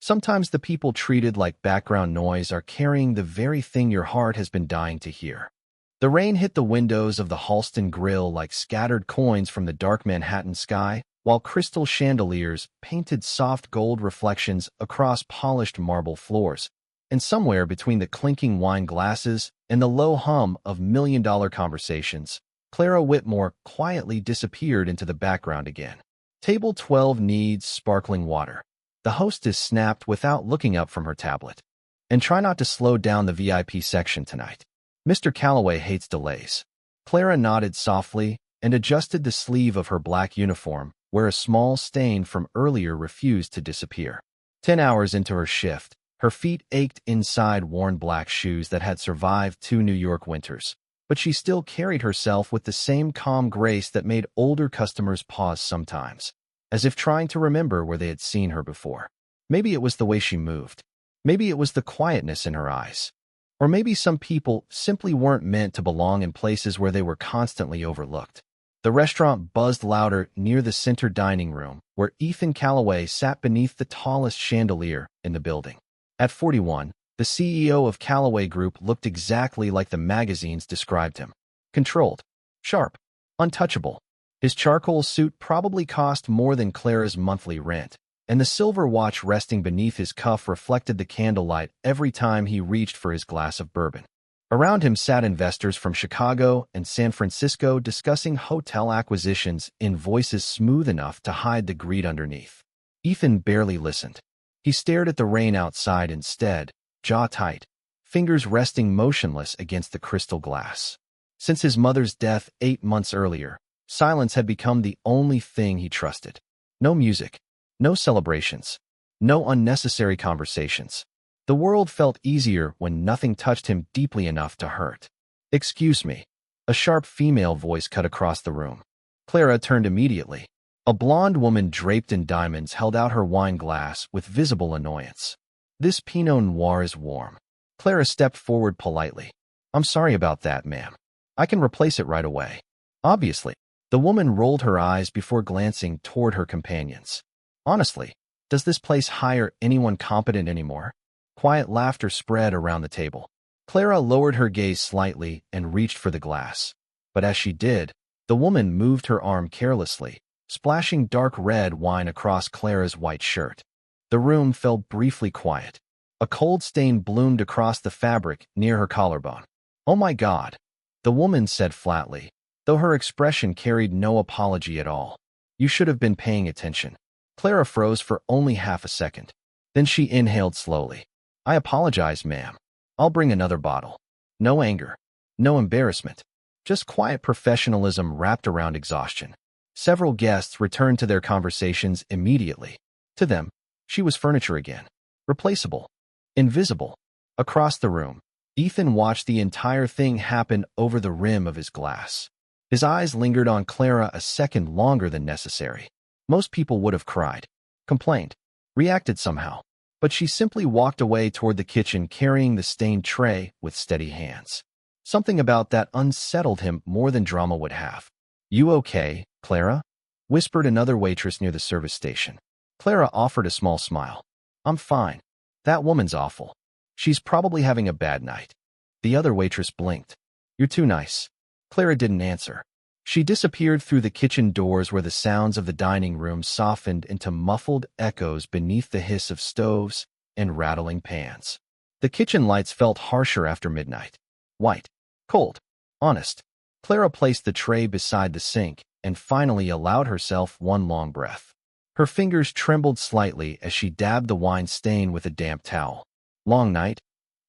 Sometimes the people treated like background noise are carrying the very thing your heart has been dying to hear. The rain hit the windows of the Halston Grill like scattered coins from the dark Manhattan sky, while crystal chandeliers painted soft gold reflections across polished marble floors. And somewhere between the clinking wine glasses and the low hum of million-dollar conversations, Clara Whitmore quietly disappeared into the background again. Table 12 needs sparkling water. The hostess snapped without looking up from her tablet. And try not to slow down the VIP section tonight. Mr. Calloway hates delays. Clara nodded softly and adjusted the sleeve of her black uniform, where a small stain from earlier refused to disappear. 10 hours into her shift, her feet ached inside worn black shoes that had survived 2 New York winters, but she still carried herself with the same calm grace that made older customers pause sometimes, as if trying to remember where they had seen her before. Maybe it was the way she moved. Maybe it was the quietness in her eyes. Or maybe some people simply weren't meant to belong in places where they were constantly overlooked. The restaurant buzzed louder near the center dining room, where Ethan Calloway sat beneath the tallest chandelier in the building. At 41, the CEO of Calloway Group looked exactly like the magazines described him. Controlled, sharp, untouchable. His charcoal suit probably cost more than Clara's monthly rent, and the silver watch resting beneath his cuff reflected the candlelight every time he reached for his glass of bourbon. Around him sat investors from Chicago and San Francisco discussing hotel acquisitions in voices smooth enough to hide the greed underneath. Ethan barely listened. He stared at the rain outside instead, jaw tight, fingers resting motionless against the crystal glass. Since his mother's death 8 months earlier, silence had become the only thing he trusted. No music, no celebrations, no unnecessary conversations. The world felt easier when nothing touched him deeply enough to hurt. "Excuse me." A sharp female voice cut across the room. Clara turned immediately. A blonde woman draped in diamonds held out her wine glass with visible annoyance. "This Pinot Noir is warm." Clara stepped forward politely. "I'm sorry about that, ma'am. I can replace it right away." Obviously, the woman rolled her eyes before glancing toward her companions. "Honestly, does this place hire anyone competent anymore?" Quiet laughter spread around the table. Clara lowered her gaze slightly and reached for the glass. But as she did, the woman moved her arm carelessly, splashing dark red wine across Clara's white shirt. The room fell briefly quiet. A cold stain bloomed across the fabric near her collarbone. "Oh my God," the woman said flatly, though her expression carried no apology at all. "You should have been paying attention." Clara froze for only half a second. Then she inhaled slowly. "I apologize, ma'am. I'll bring another bottle." No anger, no embarrassment, just quiet professionalism wrapped around exhaustion. Several guests returned to their conversations immediately. To them, she was furniture again. Replaceable. Invisible. Across the room, Ethan watched the entire thing happen over the rim of his glass. His eyes lingered on Clara a second longer than necessary. Most people would have cried, complained, reacted somehow, but she simply walked away toward the kitchen carrying the stained tray with steady hands. Something about that unsettled him more than drama would have. "You okay, Clara?" whispered another waitress near the service station. Clara offered a small smile. "I'm fine. That woman's awful. She's probably having a bad night." The other waitress blinked. "You're too nice." Clara didn't answer. She disappeared through the kitchen doors where the sounds of the dining room softened into muffled echoes beneath the hiss of stoves and rattling pans. The kitchen lights felt harsher after midnight. White, cold, honest. Clara placed the tray beside the sink and finally allowed herself one long breath. Her fingers trembled slightly as she dabbed the wine stain with a damp towel. "Long night?"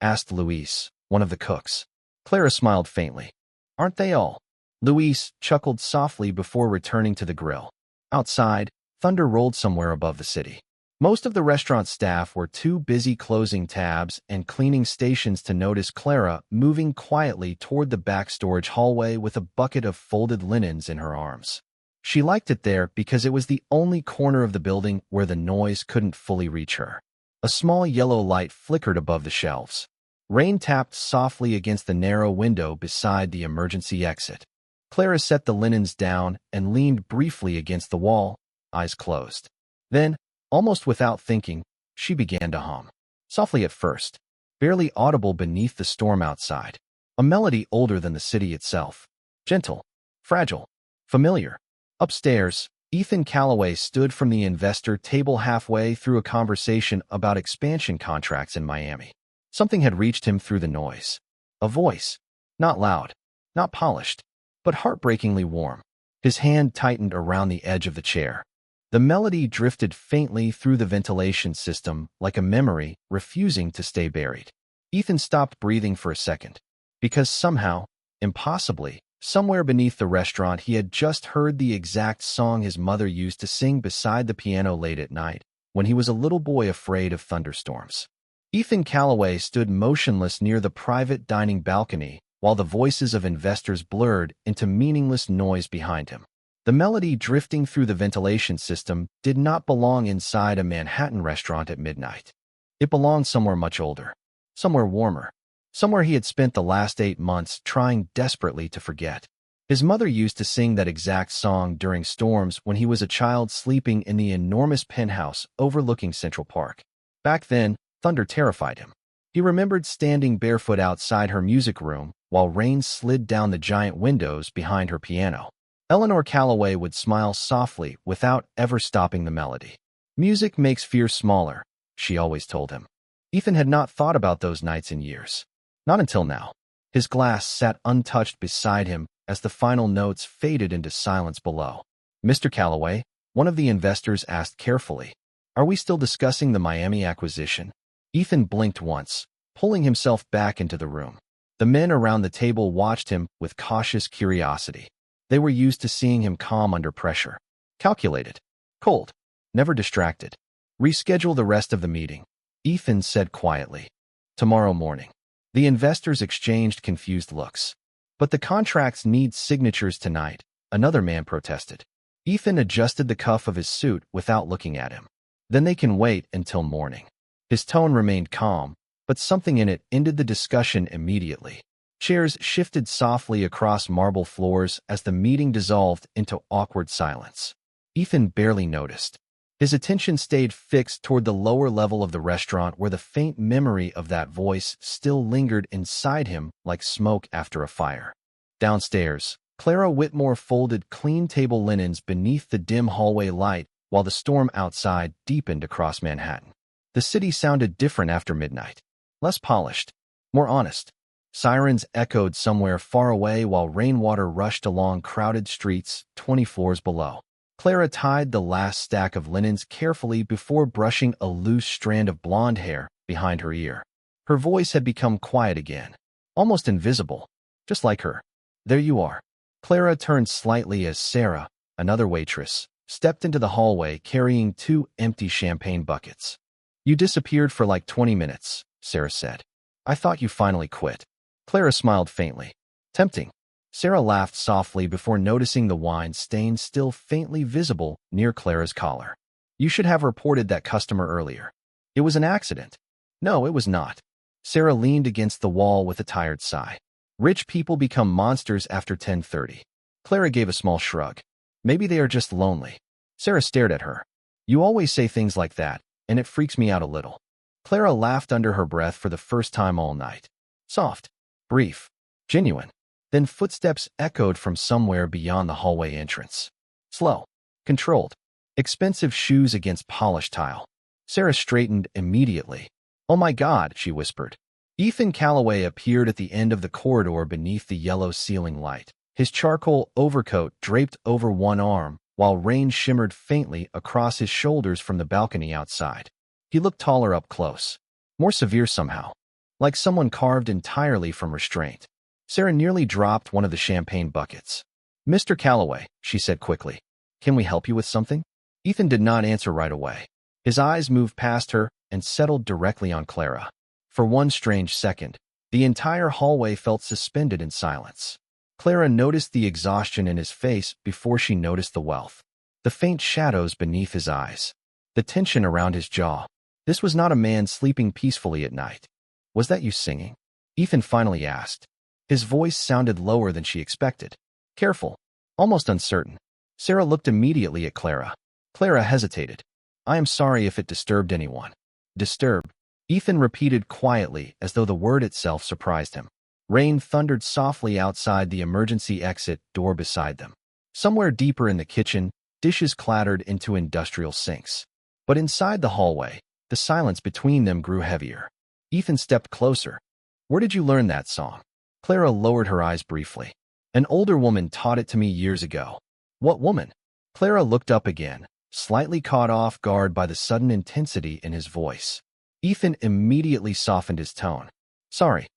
asked Louise, one of the cooks. Clara smiled faintly. "Aren't they all?" Louise chuckled softly before returning to the grill. Outside, thunder rolled somewhere above the city. Most of the restaurant staff were too busy closing tabs and cleaning stations to notice Clara moving quietly toward the back storage hallway with a bucket of folded linens in her arms. She liked it there because it was the only corner of the building where the noise couldn't fully reach her. A small yellow light flickered above the shelves. Rain tapped softly against the narrow window beside the emergency exit. Clara set the linens down and leaned briefly against the wall, eyes closed. Then, almost without thinking, she began to hum. Softly at first, barely audible beneath the storm outside. A melody older than the city itself. Gentle, fragile, familiar. Upstairs, Ethan Calloway stood from the investor table halfway through a conversation about expansion contracts in Miami. Something had reached him through the noise. A voice. Not loud, not polished, but heartbreakingly warm. His hand tightened around the edge of the chair. The melody drifted faintly through the ventilation system like a memory refusing to stay buried. Ethan stopped breathing for a second, because somehow, impossibly, somewhere beneath the restaurant he had just heard the exact song his mother used to sing beside the piano late at night, when he was a little boy afraid of thunderstorms. Ethan Calloway stood motionless near the private dining balcony, while the voices of investors blurred into meaningless noise behind him. The melody drifting through the ventilation system did not belong inside a Manhattan restaurant at midnight. It belonged somewhere much older, somewhere warmer, somewhere he had spent the last 8 months trying desperately to forget. His mother used to sing that exact song during storms when he was a child sleeping in the enormous penthouse overlooking Central Park. Back then, thunder terrified him. He remembered standing barefoot outside her music room while rain slid down the giant windows behind her piano. Eleanor Calloway would smile softly without ever stopping the melody. Music makes fear smaller, she always told him. Ethan had not thought about those nights in years. Not until now. His glass sat untouched beside him as the final notes faded into silence below. Mr. Calloway, one of the investors asked carefully, "Are we still discussing the Miami acquisition?" Ethan blinked once, pulling himself back into the room. The men around the table watched him with cautious curiosity. They were used to seeing him calm under pressure. Calculated. Cold. Never distracted. "Reschedule the rest of the meeting," Ethan said quietly. "Tomorrow morning." The investors exchanged confused looks. "But the contracts need signatures tonight," another man protested. Ethan adjusted the cuff of his suit without looking at him. "Then they can wait until morning." His tone remained calm, but something in it ended the discussion immediately. Chairs shifted softly across marble floors as the meeting dissolved into awkward silence. Ethan barely noticed. His attention stayed fixed toward the lower level of the restaurant where the faint memory of that voice still lingered inside him like smoke after a fire. Downstairs, Clara Whitmore folded clean table linens beneath the dim hallway light while the storm outside deepened across Manhattan. The city sounded different after midnight. Less polished, more honest. Sirens echoed somewhere far away while rainwater rushed along crowded streets 20 floors below. Clara tied the last stack of linens carefully before brushing a loose strand of blonde hair behind her ear. Her voice had become quiet again, almost invisible, just like her. "There you are." Clara turned slightly as Sarah, another waitress, stepped into the hallway carrying 2 empty champagne buckets. "You disappeared for like 20 minutes, Sarah said. "I thought you finally quit." Clara smiled faintly. "Tempting." Sarah laughed softly before noticing the wine stain still faintly visible near Clara's collar. "You should have reported that customer earlier." "It was an accident." "No, it was not." Sarah leaned against the wall with a tired sigh. "Rich people become monsters after 10:30. Clara gave a small shrug. "Maybe they are just lonely." Sarah stared at her. "You always say things like that, and it freaks me out a little." Clara laughed under her breath for the first time all night. Soft, brief, genuine. Then footsteps echoed from somewhere beyond the hallway entrance. Slow, controlled, expensive shoes against polished tile. Sarah straightened immediately. "Oh my God," she whispered. Ethan Calloway appeared at the end of the corridor beneath the yellow ceiling light, his charcoal overcoat draped over one arm, while rain shimmered faintly across his shoulders from the balcony outside. He looked taller up close, more severe somehow, like someone carved entirely from restraint. Sarah nearly dropped one of the champagne buckets. "Mr. Calloway," she said quickly, "can we help you with something?" Ethan did not answer right away. His eyes moved past her and settled directly on Clara. For one strange second, the entire hallway felt suspended in silence. Clara noticed the exhaustion in his face before she noticed the wealth. The faint shadows beneath his eyes. The tension around his jaw. This was not a man sleeping peacefully at night. "Was that you singing?" Ethan finally asked. His voice sounded lower than she expected. Careful, almost uncertain. Sarah looked immediately at Clara. Clara hesitated. "I am sorry if it disturbed anyone." Disturbed. Ethan repeated quietly as though the word itself surprised him. Rain thundered softly outside the emergency exit door beside them. Somewhere deeper in the kitchen, dishes clattered into industrial sinks. But inside the hallway, the silence between them grew heavier. Ethan stepped closer. "Where did you learn that song?" Clara lowered her eyes briefly. "An older woman taught it to me years ago." "What woman?" Clara looked up again, slightly caught off guard by the sudden intensity in his voice. Ethan immediately softened his tone. "Sorry.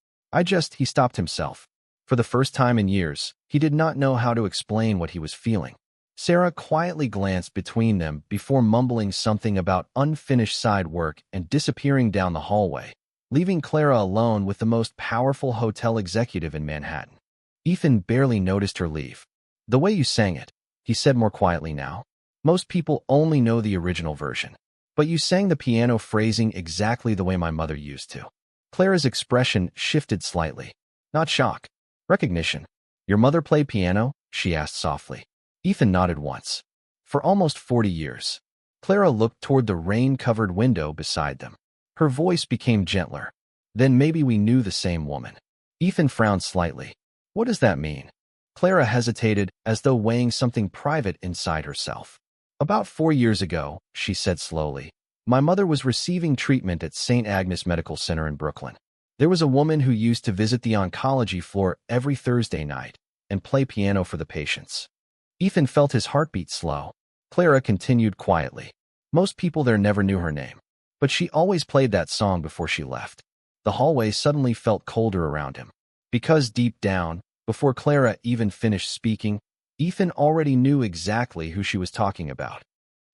He stopped himself. For the first time in years, he did not know how to explain what he was feeling. Sarah quietly glanced between them before mumbling something about unfinished side work and disappearing down the hallway, leaving Clara alone with the most powerful hotel executive in Manhattan. Ethan barely noticed her leave. "The way you sang it," he said more quietly now. "Most people only know the original version. But you sang the piano phrasing exactly the way my mother used to." Clara's expression shifted slightly. Not shock. Recognition. "Your mother played piano?" she asked softly. Ethan nodded once. "For almost 40 years." Clara looked toward the rain-covered window beside them. Her voice became gentler. "Then maybe we knew the same woman." Ethan frowned slightly. "What does that mean?" Clara hesitated, as though weighing something private inside herself. "About 4 years ago," she said slowly, "my mother was receiving treatment at St. Agnes Medical Center in Brooklyn. There was a woman who used to visit the oncology floor every Thursday night and play piano for the patients." Ethan felt his heartbeat slow. Clara continued quietly. "Most people there never knew her name, but she always played that song before she left." The hallway suddenly felt colder around him. Because deep down, before Clara even finished speaking, Ethan already knew exactly who she was talking about.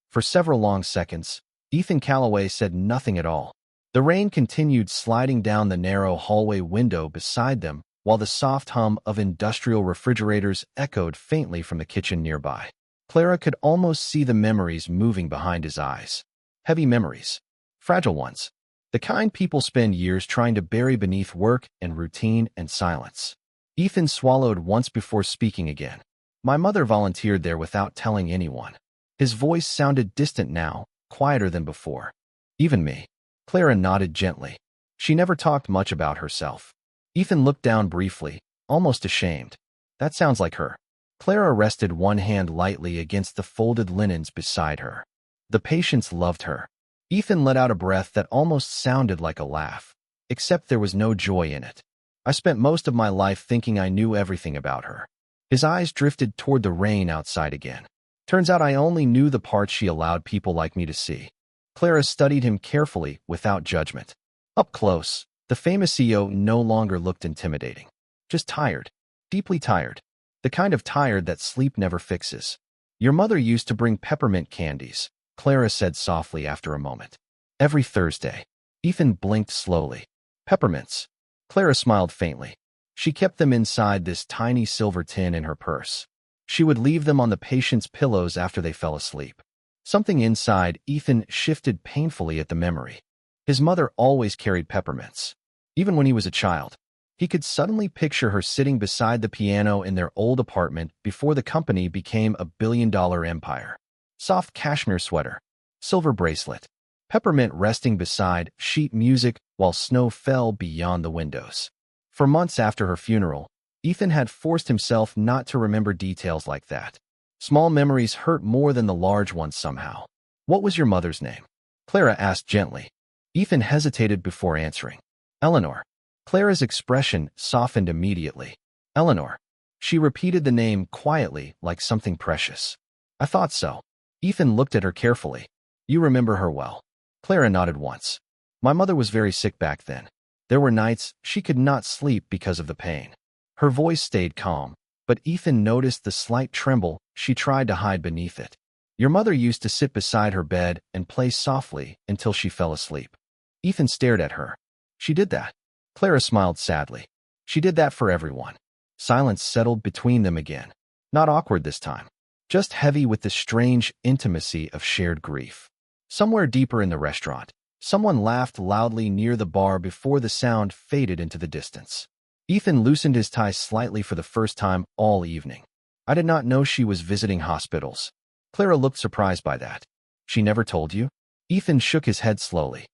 For several long seconds, Ethan Calloway said nothing at all. The rain continued sliding down the narrow hallway window beside them, while the soft hum of industrial refrigerators echoed faintly from the kitchen nearby. Clara could almost see the memories moving behind his eyes. Heavy memories. Fragile ones. The kind people spend years trying to bury beneath work and routine and silence. Ethan swallowed once before speaking again. "My mother volunteered there without telling anyone." His voice sounded distant now, quieter than before. "Even me." Clara nodded gently. "She never talked much about herself." Ethan looked down briefly, almost ashamed. "That sounds like her." Clara rested one hand lightly against the folded linens beside her. "The patients loved her." Ethan let out a breath that almost sounded like a laugh, except there was no joy in it. "I spent most of my life thinking I knew everything about her." His eyes drifted toward the rain outside again. "Turns out I only knew the parts she allowed people like me to see." Clara studied him carefully, without judgment. Up close, the famous CEO no longer looked intimidating. Just tired. Deeply tired. The kind of tired that sleep never fixes. "Your mother used to bring peppermint candies," Clara said softly after a moment. "Every Thursday." Ethan blinked slowly. "Peppermints." Clara smiled faintly. She kept them inside this tiny silver tin in her purse. She would leave them on the patient's pillows after they fell asleep. Something inside Ethan shifted painfully at the memory. His mother always carried peppermints. Even when he was a child, he could suddenly picture her sitting beside the piano in their old apartment before the company became a billion-dollar empire. Soft cashmere sweater, silver bracelet, peppermint resting beside sheet music while snow fell beyond the windows. For months after her funeral, Ethan had forced himself not to remember details like that. Small memories hurt more than the large ones somehow. "What was your mother's name?" Clara asked gently. Ethan hesitated before answering. "Eleanor." Clara's expression softened immediately. "Eleanor." She repeated the name quietly, like something precious. "I thought so." Ethan looked at her carefully. "You remember her well." Clara nodded once. "My mother was very sick back then. There were nights she could not sleep because of the pain." Her voice stayed calm, but Ethan noticed the slight tremble she tried to hide beneath it. "Your mother used to sit beside her bed and play softly until she fell asleep." Ethan stared at her. "She did that?" Clara smiled sadly. "She did that for everyone." Silence settled between them again. Not awkward this time, just heavy with the strange intimacy of shared grief. Somewhere deeper in the restaurant, someone laughed loudly near the bar before the sound faded into the distance. Ethan loosened his tie slightly for the first time all evening. "I did not know she was visiting hospitals." Clara looked surprised by that. "She never told you?" Ethan shook his head slowly.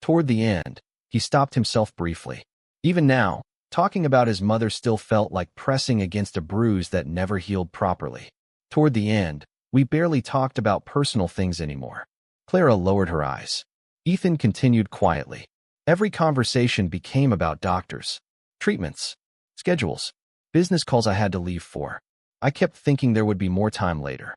Toward the end, he stopped himself briefly. Even now, talking about his mother still felt like pressing against a bruise that never healed properly. Toward the end, we barely talked about personal things anymore. Clara lowered her eyes. Ethan continued quietly. Every conversation became about doctors, treatments, schedules, business calls I had to leave for. I kept thinking there would be more time later.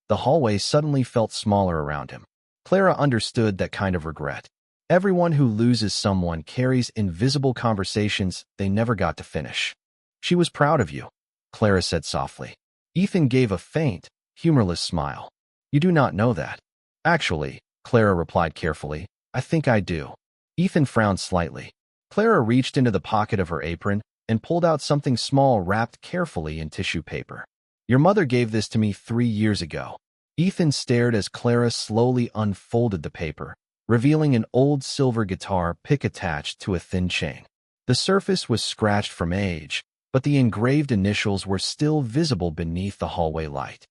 The hallway suddenly felt smaller around him. Clara understood that kind of regret. Everyone who loses someone carries invisible conversations they never got to finish. She was proud of you, Clara said softly. Ethan gave a faint, humorless smile. You do not know that. Actually, Clara replied carefully, I think I do. Ethan frowned slightly. Clara reached into the pocket of her apron and pulled out something small wrapped carefully in tissue paper. Your mother gave this to me 3 years ago. Ethan stared as Clara slowly unfolded the paper, revealing an old silver guitar pick attached to a thin chain. The surface was scratched from age, but the engraved initials were still visible beneath the hallway light.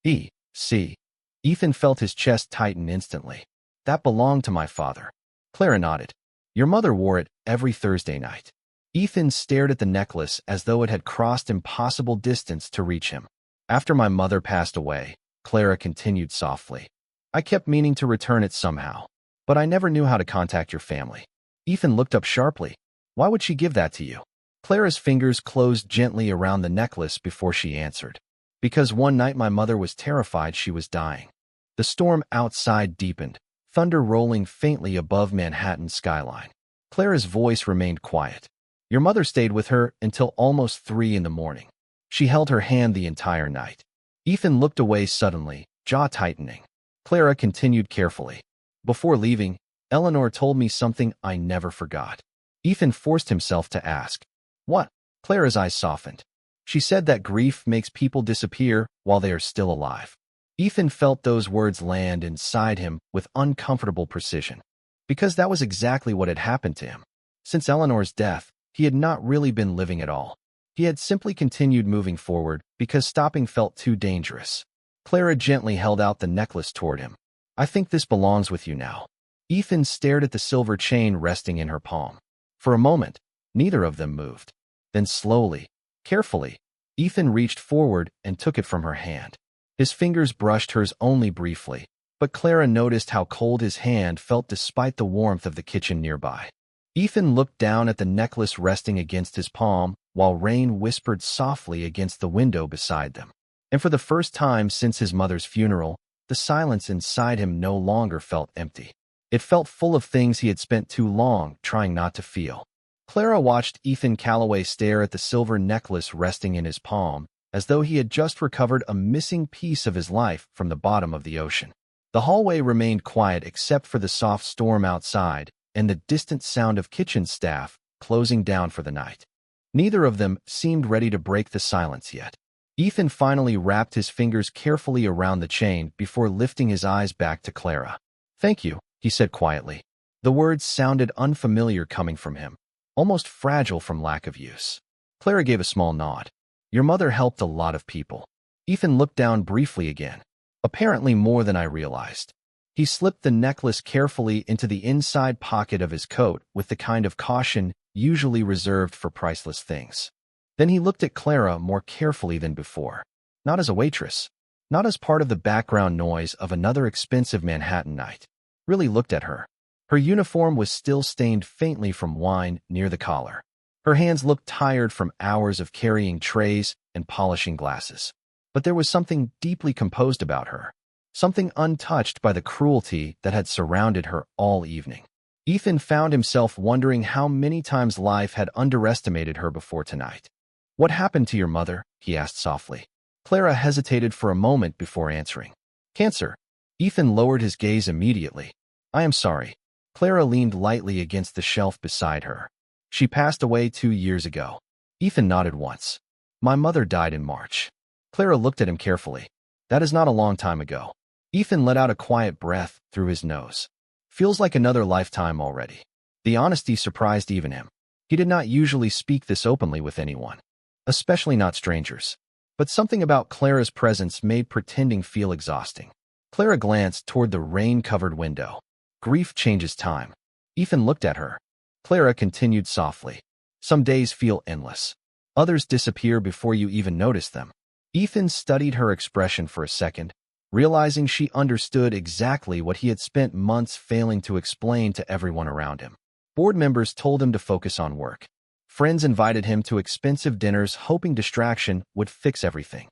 E.C. Ethan felt his chest tighten instantly. That belonged to my father. Clara nodded. Your mother wore it every Thursday night. Ethan stared at the necklace as though it had crossed impossible distance to reach him. After my mother passed away, Clara continued softly, I kept meaning to return it somehow, but I never knew how to contact your family. Ethan looked up sharply. Why would she give that to you? Clara's fingers closed gently around the necklace before she answered. Because one night my mother was terrified she was dying. The storm outside deepened, thunder rolling faintly above Manhattan's skyline. Clara's voice remained quiet. Your mother stayed with her until almost 3 in the morning. She held her hand the entire night. Ethan looked away suddenly, jaw tightening. Clara continued carefully. Before leaving, Eleanor told me something I never forgot. Ethan forced himself to ask, what? Clara's eyes softened. She said that grief makes people disappear while they are still alive. Ethan felt those words land inside him with uncomfortable precision. Because that was exactly what had happened to him. Since Eleanor's death, he had not really been living at all. He had simply continued moving forward because stopping felt too dangerous. Clara gently held out the necklace toward him. I think this belongs with you now. Ethan stared at the silver chain resting in her palm. For a moment, neither of them moved. Then slowly, carefully, Ethan reached forward and took it from her hand. His fingers brushed hers only briefly, but Clara noticed how cold his hand felt despite the warmth of the kitchen nearby. Ethan looked down at the necklace resting against his palm, while rain whispered softly against the window beside them. And for the first time since his mother's funeral, the silence inside him no longer felt empty. It felt full of things he had spent too long trying not to feel. Clara watched Ethan Calloway stare at the silver necklace resting in his palm, as though he had just recovered a missing piece of his life from the bottom of the ocean. The hallway remained quiet except for the soft storm outside and the distant sound of kitchen staff closing down for the night. Neither of them seemed ready to break the silence yet. Ethan finally wrapped his fingers carefully around the chain before lifting his eyes back to Clara. Thank you, he said quietly. The words sounded unfamiliar coming from him, almost fragile from lack of use. Clara gave a small nod. Your mother helped a lot of people. Ethan looked down briefly again, apparently more than I realized. He slipped the necklace carefully into the inside pocket of his coat with the kind of caution usually reserved for priceless things. Then he looked at Clara more carefully than before, not as a waitress, not as part of the background noise of another expensive Manhattan night. Really looked at her. Her uniform was still stained faintly from wine near the collar. Her hands looked tired from hours of carrying trays and polishing glasses. But there was something deeply composed about her, something untouched by the cruelty that had surrounded her all evening. Ethan found himself wondering how many times life had underestimated her before tonight. What happened to your mother? He asked softly. Clara hesitated for a moment before answering. Cancer. Ethan lowered his gaze immediately. I am sorry. Clara leaned lightly against the shelf beside her. She passed away 2 years ago. Ethan nodded once. My mother died in March. Clara looked at him carefully. That is not a long time ago. Ethan let out a quiet breath through his nose. Feels like another lifetime already. The honesty surprised even him. He did not usually speak this openly with anyone, especially not strangers. But something about Clara's presence made pretending feel exhausting. Clara glanced toward the rain-covered window. Grief changes time. Ethan looked at her. Clara continued softly. Some days feel endless. Others disappear before you even notice them. Ethan studied her expression for a second, realizing she understood exactly what he had spent months failing to explain to everyone around him. Board members told him to focus on work. Friends invited him to expensive dinners, hoping distraction would fix everything.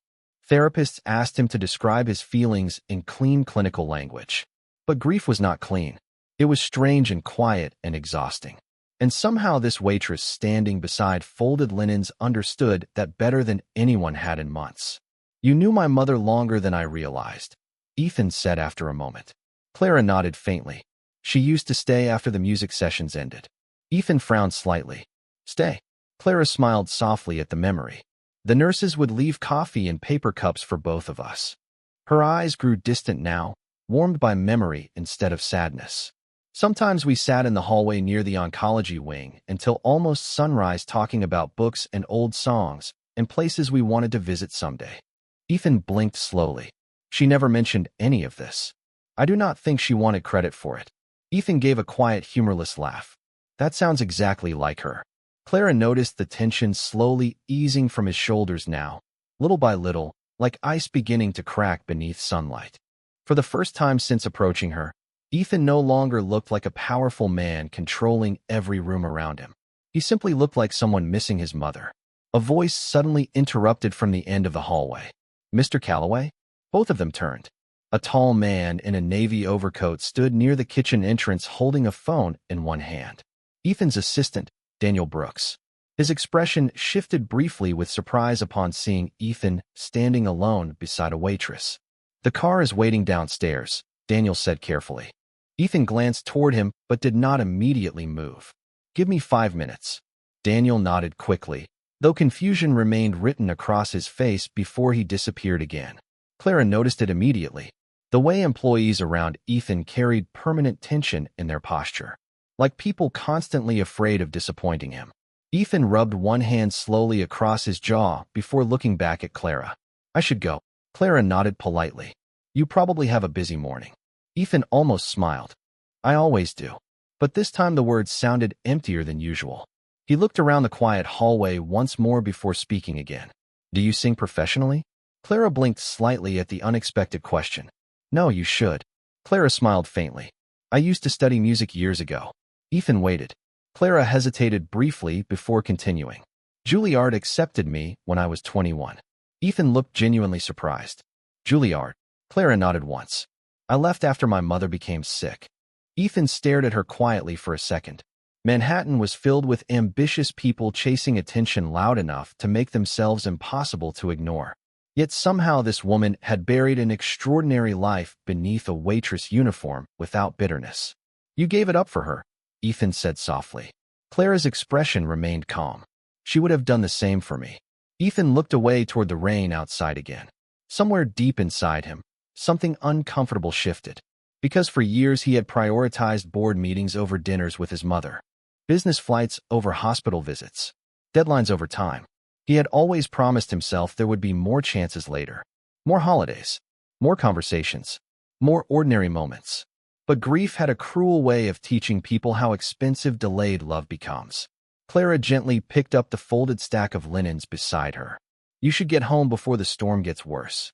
Therapists asked him to describe his feelings in clean clinical language. But grief was not clean. It was strange and quiet and exhausting. And somehow this waitress standing beside folded linens understood that better than anyone had in months. "You knew my mother longer than I realized," Ethan said after a moment. Clara nodded faintly. "She used to stay after the music sessions ended." Ethan frowned slightly. "Stay." Clara smiled softly at the memory. "The nurses would leave coffee in paper cups for both of us." Her eyes grew distant now, warmed by memory instead of sadness. "Sometimes we sat in the hallway near the oncology wing until almost sunrise talking about books and old songs and places we wanted to visit someday." Ethan blinked slowly. "She never mentioned any of this. I do not think she wanted credit for it." Ethan gave a quiet, humorless laugh. "That sounds exactly like her." Clara noticed the tension slowly easing from his shoulders now, little by little, like ice beginning to crack beneath sunlight. For the first time since approaching her, Ethan no longer looked like a powerful man controlling every room around him. He simply looked like someone missing his mother. A voice suddenly interrupted from the end of the hallway. "Mr. Calloway?" Both of them turned. A tall man in a navy overcoat stood near the kitchen entrance holding a phone in one hand. Ethan's assistant, Daniel Brooks. His expression shifted briefly with surprise upon seeing Ethan standing alone beside a waitress. "The car is waiting downstairs," Daniel said carefully. Ethan glanced toward him but did not immediately move. "Give me 5 minutes." Daniel nodded quickly, though confusion remained written across his face before he disappeared again. Clara noticed it immediately. The way employees around Ethan carried permanent tension in their posture, like people constantly afraid of disappointing him. Ethan rubbed one hand slowly across his jaw before looking back at Clara. "I should go." Clara nodded politely. "You probably have a busy morning." Ethan almost smiled. "I always do." But this time the words sounded emptier than usual. He looked around the quiet hallway once more before speaking again. "Do you sing professionally?" Clara blinked slightly at the unexpected question. "No, you should." Clara smiled faintly. "I used to study music years ago." Ethan waited. Clara hesitated briefly before continuing. "Juilliard accepted me when I was 21. Ethan looked genuinely surprised. "Juilliard?" Clara nodded once. "I left after my mother became sick." Ethan stared at her quietly for a second. Manhattan was filled with ambitious people chasing attention loud enough to make themselves impossible to ignore. Yet somehow this woman had buried an extraordinary life beneath a waitress uniform without bitterness. "You gave it up for her," Ethan said softly. Clara's expression remained calm. "She would have done the same for me." Ethan looked away toward the rain outside again. Somewhere deep inside him, something uncomfortable shifted. Because for years he had prioritized board meetings over dinners with his mother, business flights over hospital visits, deadlines over time. He had always promised himself there would be more chances later, more holidays, more conversations, more ordinary moments. But grief had a cruel way of teaching people how expensive delayed love becomes. Clara gently picked up the folded stack of linens beside her. "You should get home before the storm gets worse."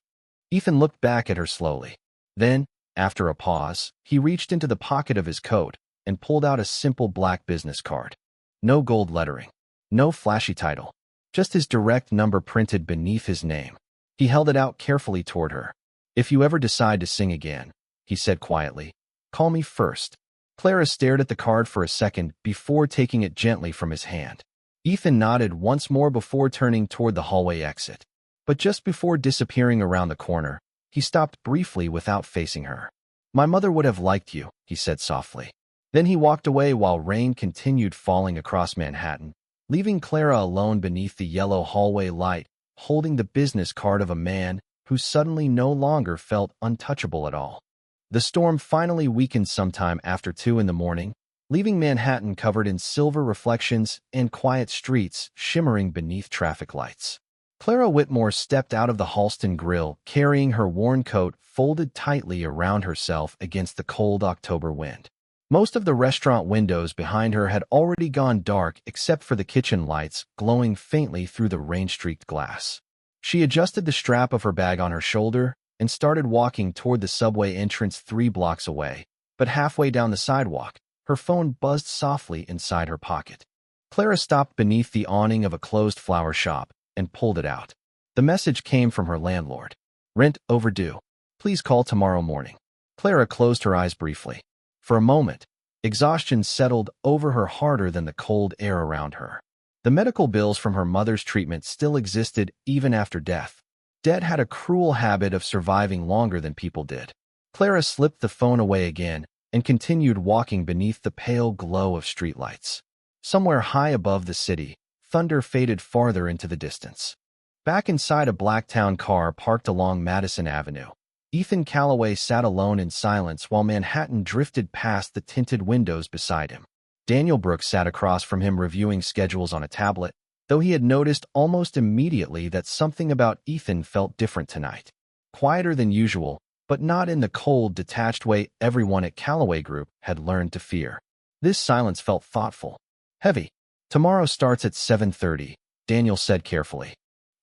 Ethan looked back at her slowly. Then, after a pause, he reached into the pocket of his coat and pulled out a simple black business card. No gold lettering, no flashy title, just his direct number printed beneath his name. He held it out carefully toward her. "If you ever decide to sing again," he said quietly, "call me first." Clara stared at the card for a second before taking it gently from his hand. Ethan nodded once more before turning toward the hallway exit. But just before disappearing around the corner, he stopped briefly without facing her. "My mother would have liked you," he said softly. Then he walked away while rain continued falling across Manhattan, leaving Clara alone beneath the yellow hallway light, holding the business card of a man who suddenly no longer felt untouchable at all. The storm finally weakened sometime after 2 in the morning, leaving Manhattan covered in silver reflections and quiet streets shimmering beneath traffic lights. Clara Whitmore stepped out of the Halston Grill, carrying her worn coat folded tightly around herself against the cold October wind. Most of the restaurant windows behind her had already gone dark except for the kitchen lights glowing faintly through the rain-streaked glass. She adjusted the strap of her bag on her shoulder and started walking toward the subway entrance 3 blocks away, but halfway down the sidewalk, her phone buzzed softly inside her pocket. Clara stopped beneath the awning of a closed flower shop and pulled it out. The message came from her landlord. "Rent overdue. Please call tomorrow morning." Clara closed her eyes briefly. For a moment, exhaustion settled over her harder than the cold air around her. The medical bills from her mother's treatment still existed even after death. Debt had a cruel habit of surviving longer than people did. Clara slipped the phone away again and continued walking beneath the pale glow of streetlights. Somewhere high above the city, thunder faded farther into the distance. Back inside a Blacktown car parked along Madison Avenue, Ethan Calloway sat alone in silence while Manhattan drifted past the tinted windows beside him. Daniel Brooks sat across from him reviewing schedules on a tablet, though he had noticed almost immediately that something about Ethan felt different tonight. Quieter than usual, but not in the cold, detached way everyone at Calloway Group had learned to fear. This silence felt thoughtful. Heavy. "Tomorrow starts at 7:30, Daniel said carefully.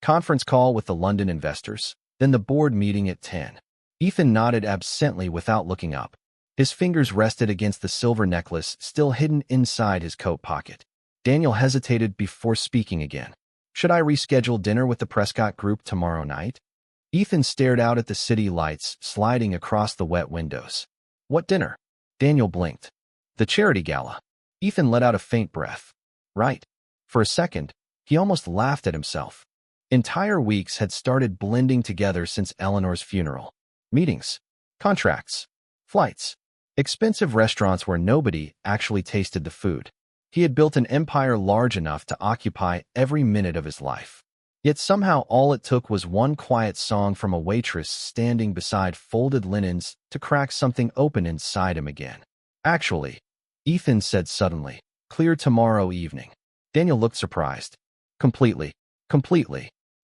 "Conference call with the London investors, then the board meeting at 10. Ethan nodded absently without looking up. His fingers rested against the silver necklace still hidden inside his coat pocket. Daniel hesitated before speaking again. "Should I reschedule dinner with the Prescott Group tomorrow night?" Ethan stared out at the city lights sliding across the wet windows. "What dinner?" Daniel blinked. "The charity gala." Ethan let out a faint breath. "Right." For a second, he almost laughed at himself. Entire weeks had started blending together since Eleanor's funeral. Meetings, contracts, flights, expensive restaurants where nobody actually tasted the food. He had built an empire large enough to occupy every minute of his life. Yet somehow all it took was one quiet song from a waitress standing beside folded linens to crack something open inside him again. "Actually," Ethan said suddenly, "clear tomorrow evening." Daniel looked surprised. Completely.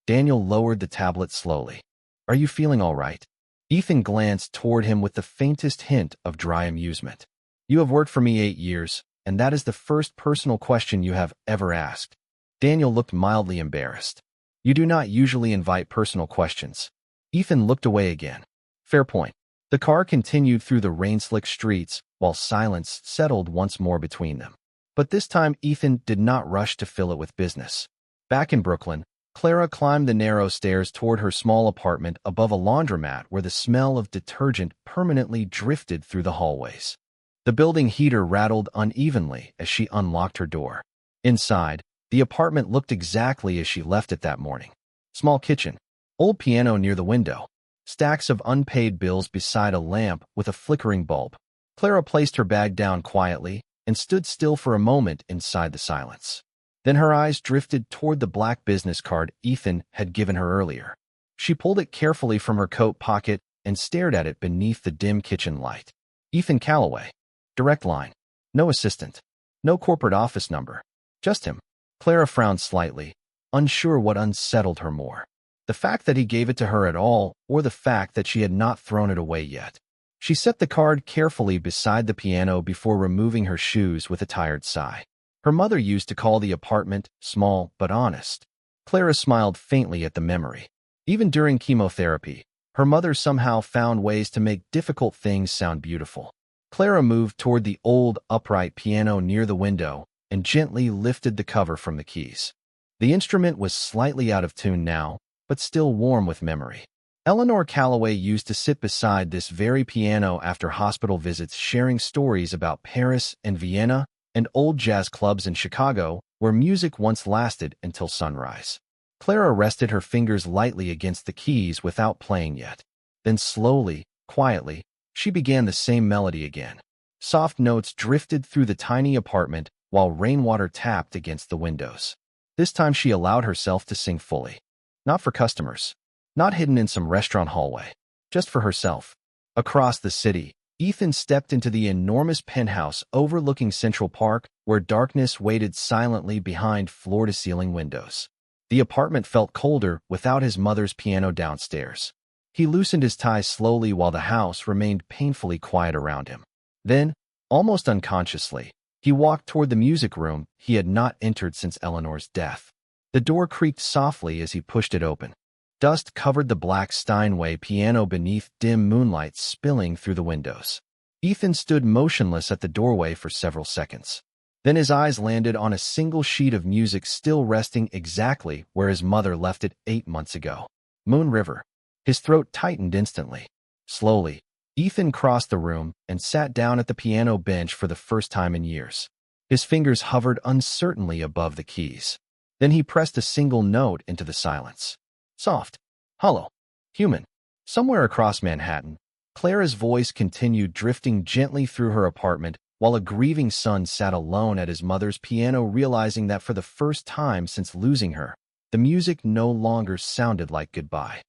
Daniel lowered the tablet slowly. "Are you feeling all right?" Ethan glanced toward him with the faintest hint of dry amusement. "You have worked for me 8 years, and that is the first personal question you have ever asked." Daniel looked mildly embarrassed. "You do not usually invite personal questions." Ethan looked away again. "Fair point." The car continued through the rain-slicked streets while silence settled once more between them. But this time Ethan did not rush to fill it with business. Back in Brooklyn, Clara climbed the narrow stairs toward her small apartment above a laundromat where the smell of detergent permanently drifted through the hallways. The building heater rattled unevenly as she unlocked her door. Inside, the apartment looked exactly as she left it that morning. Small kitchen, old piano near the window, stacks of unpaid bills beside a lamp with a flickering bulb. Clara placed her bag down quietly and stood still for a moment inside the silence. Then her eyes drifted toward the black business card Ethan had given her earlier. She pulled it carefully from her coat pocket and stared at it beneath the dim kitchen light. Ethan Calloway. Direct line. No assistant. No corporate office number. Just him. Clara frowned slightly, unsure what unsettled her more. The fact that he gave it to her at all, or the fact that she had not thrown it away yet. She set the card carefully beside the piano before removing her shoes with a tired sigh. Her mother used to call the apartment small but honest. Clara smiled faintly at the memory. Even during chemotherapy, her mother somehow found ways to make difficult things sound beautiful. Clara moved toward the old, upright piano near the window and gently lifted the cover from the keys. The instrument was slightly out of tune now, but still warm with memory. Eleanor Calloway used to sit beside this very piano after hospital visits, sharing stories about Paris and Vienna and old jazz clubs in Chicago where music once lasted until sunrise. Clara rested her fingers lightly against the keys without playing yet. Then slowly, quietly, she began the same melody again. Soft notes drifted through the tiny apartment while rainwater tapped against the windows. This time she allowed herself to sing fully. Not for customers. Not hidden in some restaurant hallway. Just for herself. Across the city, Ethan stepped into the enormous penthouse overlooking Central Park, where darkness waited silently behind floor-to-ceiling windows. The apartment felt colder without his mother's piano downstairs. He loosened his tie slowly while the house remained painfully quiet around him. Then, Almost unconsciously, he walked toward the music room he had not entered since Eleanor's death. The door creaked softly as he pushed it open. Dust covered the black Steinway piano beneath dim moonlight spilling through the windows. Ethan stood motionless at the doorway for several seconds. Then his eyes landed on a single sheet of music still resting exactly where his mother left it 8 months ago. Moon River. His throat tightened instantly. Slowly, Ethan crossed the room and sat down at the piano bench for the first time in years. His fingers hovered uncertainly above the keys. Then he pressed a single note into the silence. Soft, hollow, human. Somewhere across Manhattan, Clara's voice continued drifting gently through her apartment while a grieving son sat alone at his mother's piano, realizing that for the first time since losing her, the music no longer sounded like goodbye.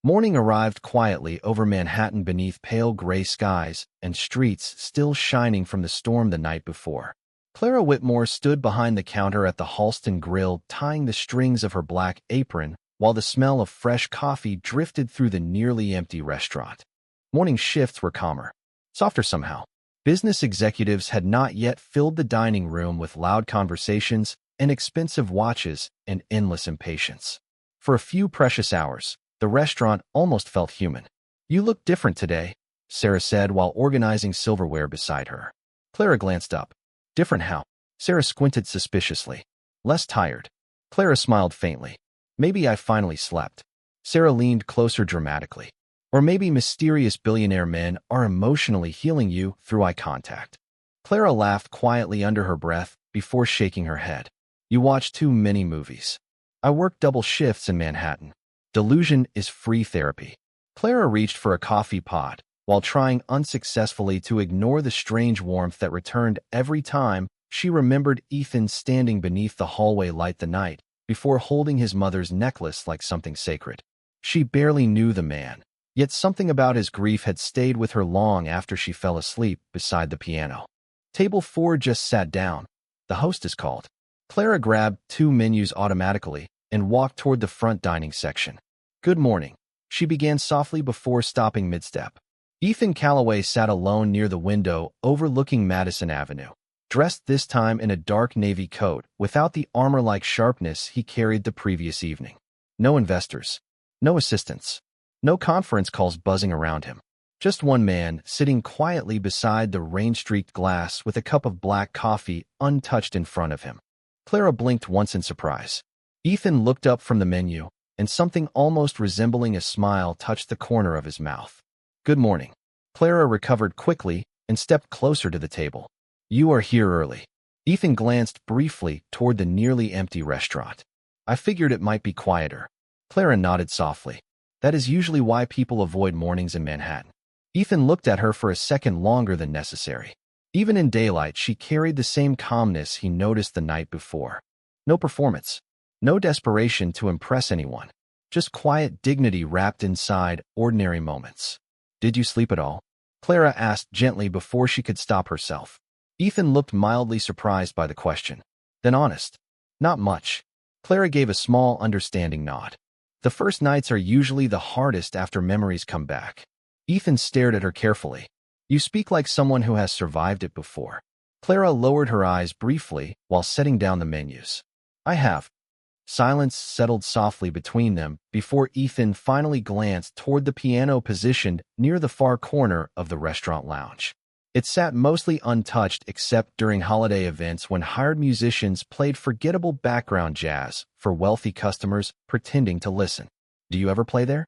Morning arrived quietly over Manhattan beneath pale gray skies and streets still shining from the storm the night before. Clara Whitmore stood behind the counter at the Halston Grill, tying the strings of her black apron, while the smell of fresh coffee drifted through the nearly empty restaurant. Morning shifts were calmer, softer somehow. Business executives had not yet filled the dining room with loud conversations and expensive watches and endless impatience. For a few precious hours, the restaurant almost felt human. "You look different today," Sarah said while organizing silverware beside her. Clara glanced up. "Different how?" Sarah squinted suspiciously. "Less tired." Clara smiled faintly. "Maybe I finally slept." Sarah leaned closer dramatically. "Or maybe mysterious billionaire men are emotionally healing you through eye contact." Clara laughed quietly under her breath before shaking her head. "You watch too many movies." "I work double shifts in Manhattan. Delusion is free therapy." Clara reached for a coffee pot, while trying unsuccessfully to ignore the strange warmth that returned every time she remembered Ethan standing beneath the hallway light the night before holding his mother's necklace like something sacred. She barely knew the man, yet something about his grief had stayed with her long after she fell asleep beside the piano. Table 4 just sat down. The hostess called. Clara grabbed 2 menus automatically and walked toward the front dining section. "Good morning," she began softly before stopping mid-step. Ethan Calloway sat alone near the window overlooking Madison Avenue, dressed this time in a dark navy coat without the armor-like sharpness he carried the previous evening. No investors, no assistants, no conference calls buzzing around him. Just one man sitting quietly beside the rain-streaked glass with a cup of black coffee untouched in front of him. Clara blinked once in surprise. Ethan looked up from the menu, and something almost resembling a smile touched the corner of his mouth. "Good morning." Clara recovered quickly and stepped closer to the table. "You are here early." Ethan glanced briefly toward the nearly empty restaurant. "I figured it might be quieter." Clara nodded softly. "That is usually why people avoid mornings in Manhattan." Ethan looked at her for a second longer than necessary. Even in daylight, she carried the same calmness he noticed the night before. No performance. No desperation to impress anyone. Just quiet dignity wrapped inside ordinary moments. "Did you sleep at all?" Clara asked gently before she could stop herself. Ethan looked mildly surprised by the question. Then honest. "Not much." Clara gave a small, understanding nod. "The first nights are usually the hardest after memories come back." Ethan stared at her carefully. "You speak like someone who has survived it before." Clara lowered her eyes briefly while setting down the menus. "I have." Silence settled softly between them before Ethan finally glanced toward the piano positioned near the far corner of the restaurant lounge. It sat mostly untouched except during holiday events when hired musicians played forgettable background jazz for wealthy customers pretending to listen. "Do you ever play there?"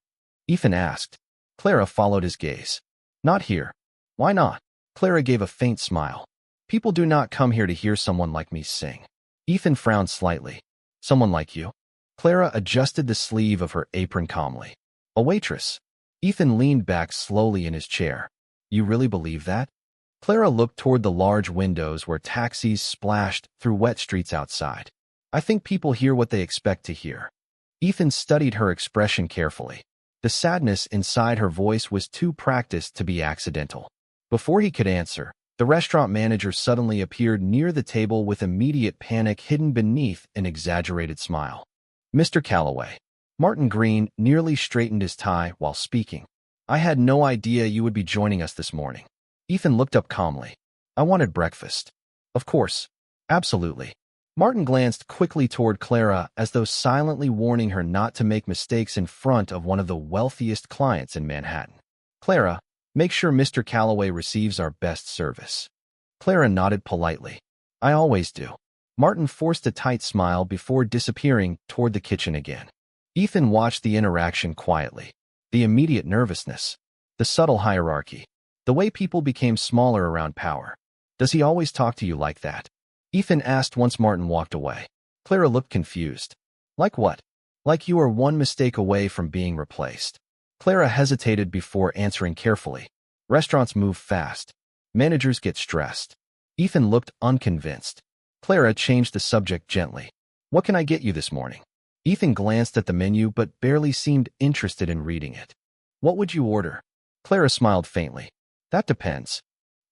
Ethan asked. Clara followed his gaze. "Not here." "Why not?" Clara gave a faint smile. "People do not come here to hear someone like me sing." Ethan frowned slightly. "Someone like you?" Clara adjusted the sleeve of her apron calmly. "A waitress." Ethan leaned back slowly in his chair. "You really believe that?" Clara looked toward the large windows where taxis splashed through wet streets outside. "I think people hear what they expect to hear." Ethan studied her expression carefully. The sadness inside her voice was too practiced to be accidental. Before he could answer, the restaurant manager suddenly appeared near the table with immediate panic hidden beneath an exaggerated smile. "Mr. Calloway." Martin Green nearly straightened his tie while speaking. "I had no idea you would be joining us this morning." Ethan looked up calmly. I wanted breakfast. Of course. Absolutely. Martin glanced quickly toward Clara as though silently warning her not to make mistakes in front of one of the wealthiest clients in Manhattan. Clara, make sure Mr. Calloway receives our best service. Clara nodded politely. I always do. Martin forced a tight smile before disappearing toward the kitchen again. Ethan watched the interaction quietly. The immediate nervousness. The subtle hierarchy. The way people became smaller around power. Does he always talk to you like that? Ethan asked once Martin walked away. Clara looked confused. Like what? Like you are one mistake away from being replaced. Clara hesitated before answering carefully. Restaurants move fast. Managers get stressed. Ethan looked unconvinced. Clara changed the subject gently. What can I get you this morning? Ethan glanced at the menu but barely seemed interested in reading it. What would you order? Clara smiled faintly. That depends.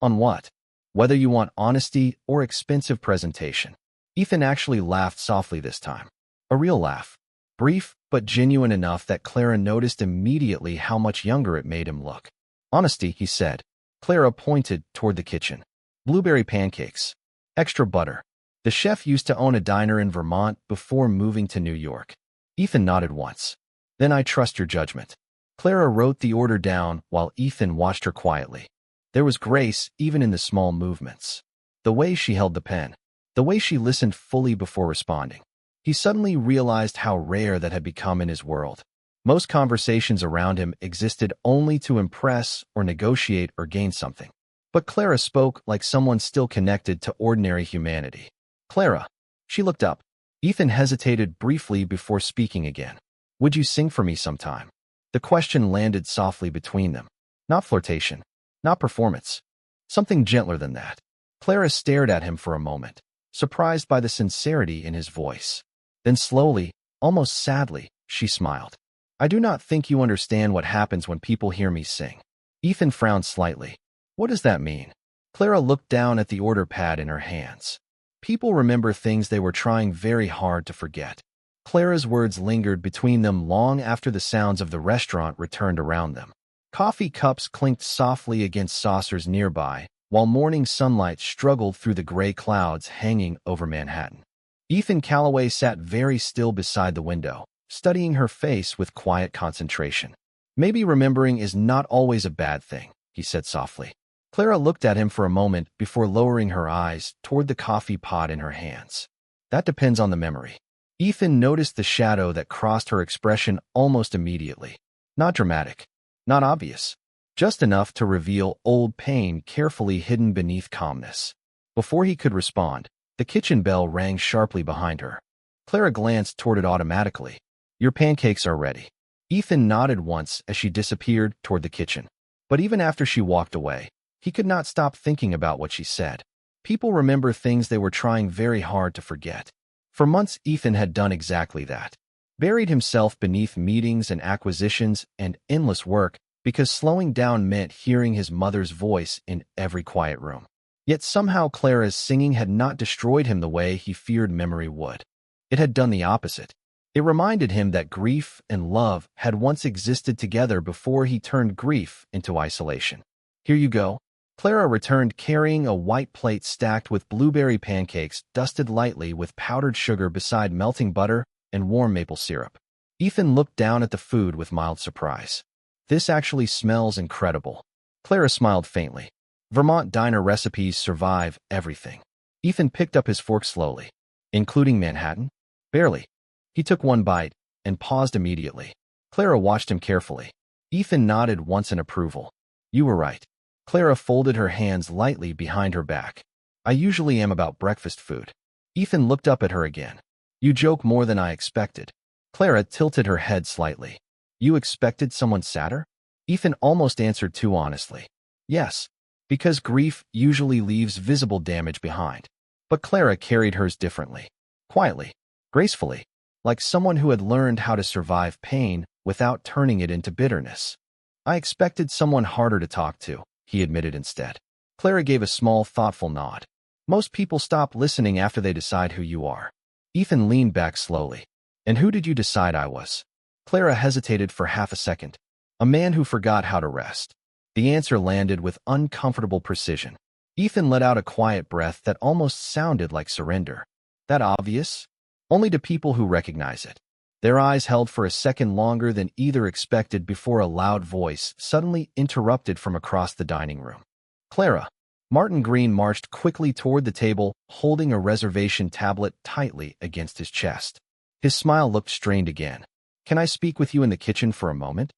On what? Whether you want honesty or expensive presentation. Ethan actually laughed softly this time. A real laugh. Brief, but genuine enough that Clara noticed immediately how much younger it made him look. Honesty, he said. Clara pointed toward the kitchen. Blueberry pancakes. Extra butter. The chef used to own a diner in Vermont before moving to New York. Ethan nodded once. Then I trust your judgment. Clara wrote the order down while Ethan watched her quietly. There was grace even in the small movements. The way she held the pen. The way she listened fully before responding. He suddenly realized how rare that had become in his world. Most conversations around him existed only to impress or negotiate or gain something. But Clara spoke like someone still connected to ordinary humanity. Clara. She looked up. Ethan hesitated briefly before speaking again. Would you sing for me sometime? The question landed softly between them. Not flirtation. Not performance. Something gentler than that. Clara stared at him for a moment, surprised by the sincerity in his voice. Then slowly, almost sadly, she smiled. I do not think you understand what happens when people hear me sing. Ethan frowned slightly. What does that mean? Clara looked down at the order pad in her hands. People remember things they were trying very hard to forget. Clara's words lingered between them long after the sounds of the restaurant returned around them. Coffee cups clinked softly against saucers nearby, while morning sunlight struggled through the gray clouds hanging over Manhattan. Ethan Calloway sat very still beside the window, studying her face with quiet concentration. Maybe remembering is not always a bad thing, he said softly. Clara looked at him for a moment before lowering her eyes toward the coffee pot in her hands. That depends on the memory. Ethan noticed the shadow that crossed her expression almost immediately. Not dramatic. Not obvious. Just enough to reveal old pain carefully hidden beneath calmness. Before he could respond, the kitchen bell rang sharply behind her. Clara glanced toward it automatically. Your pancakes are ready. Ethan nodded once as she disappeared toward the kitchen. But even after she walked away, he could not stop thinking about what she said. People remember things they were trying very hard to forget. For months, Ethan had done exactly that. Buried himself beneath meetings and acquisitions and endless work because slowing down meant hearing his mother's voice in every quiet room. Yet somehow Clara's singing had not destroyed him the way he feared memory would. It had done the opposite. It reminded him that grief and love had once existed together before he turned grief into isolation. Here you go. Clara returned carrying a white plate stacked with blueberry pancakes dusted lightly with powdered sugar beside melting butter and warm maple syrup. Ethan looked down at the food with mild surprise. This actually smells incredible. Clara smiled faintly. Vermont diner recipes survive everything. Ethan picked up his fork slowly. Including Manhattan? Barely. He took one bite and paused immediately. Clara watched him carefully. Ethan nodded once in approval. You were right. Clara folded her hands lightly behind her back. I usually am about breakfast food. Ethan looked up at her again. You joke more than I expected. Clara tilted her head slightly. You expected someone sadder? Ethan almost answered too honestly. Yes, because grief usually leaves visible damage behind. But Clara carried hers differently. Quietly. Gracefully. Like someone who had learned how to survive pain without turning it into bitterness. I expected someone harder to talk to, he admitted instead. Clara gave a small, thoughtful nod. Most people stop listening after they decide who you are. Ethan leaned back slowly. And who did you decide I was? Clara hesitated for half a second. A man who forgot how to rest. The answer landed with uncomfortable precision. Ethan let out a quiet breath that almost sounded like surrender. That obvious? Only to people who recognize it. Their eyes held for a second longer than either expected before a loud voice suddenly interrupted from across the dining room. Clara. Martin Green marched quickly toward the table, holding a reservation tablet tightly against his chest. His smile looked strained again. Can I speak with you in the kitchen for a moment?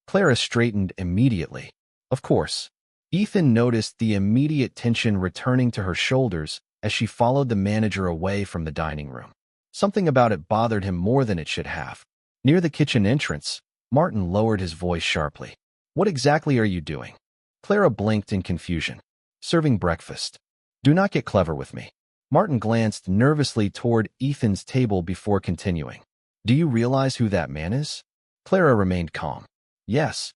Clara straightened immediately. Of course. Ethan noticed the immediate tension returning to her shoulders as she followed the manager away from the dining room. Something about it bothered him more than it should have. Near the kitchen entrance, Martin lowered his voice sharply. What exactly are you doing? Clara blinked in confusion. Serving breakfast. Do not get clever with me. Martin glanced nervously toward Ethan's table before continuing. Do you realize who that man is? Clara remained calm. Yes.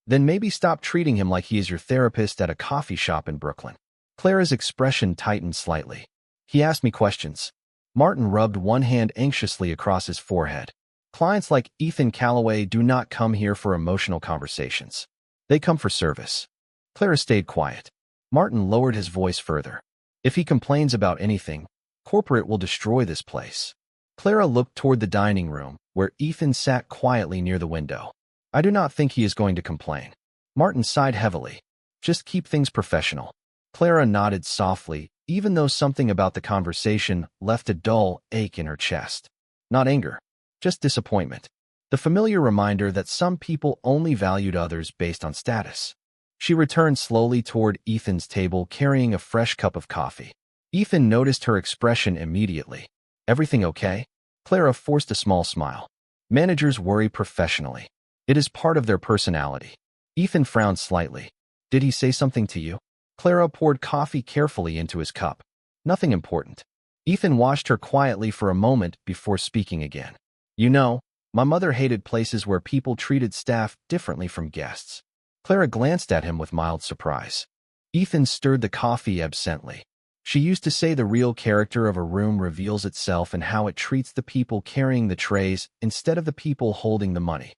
Then maybe stop treating him like he is your therapist at a coffee shop in Brooklyn. Clara's expression tightened slightly. He asked me questions. Martin rubbed one hand anxiously across his forehead. Clients like Ethan Calloway do not come here for emotional conversations. They come for service. Clara stayed quiet. Martin lowered his voice further. If he complains about anything, corporate will destroy this place. Clara looked toward the dining room, where Ethan sat quietly near the window. I do not think he is going to complain. Martin sighed heavily. Just keep things professional. Clara nodded softly, even though something about the conversation left a dull ache in her chest. Not anger, just disappointment. The familiar reminder that some people only valued others based on status. She returned slowly toward Ethan's table, carrying a fresh cup of coffee. Ethan noticed her expression immediately. Everything okay? Clara forced a small smile. Managers worry professionally. It is part of their personality. Ethan frowned slightly. Did he say something to you? Clara poured coffee carefully into his cup. Nothing important. Ethan watched her quietly for a moment before speaking again. You know, my mother hated places where people treated staff differently from guests. Clara glanced at him with mild surprise. Ethan stirred the coffee absently. She used to say the real character of a room reveals itself in how it treats the people carrying the trays instead of the people holding the money.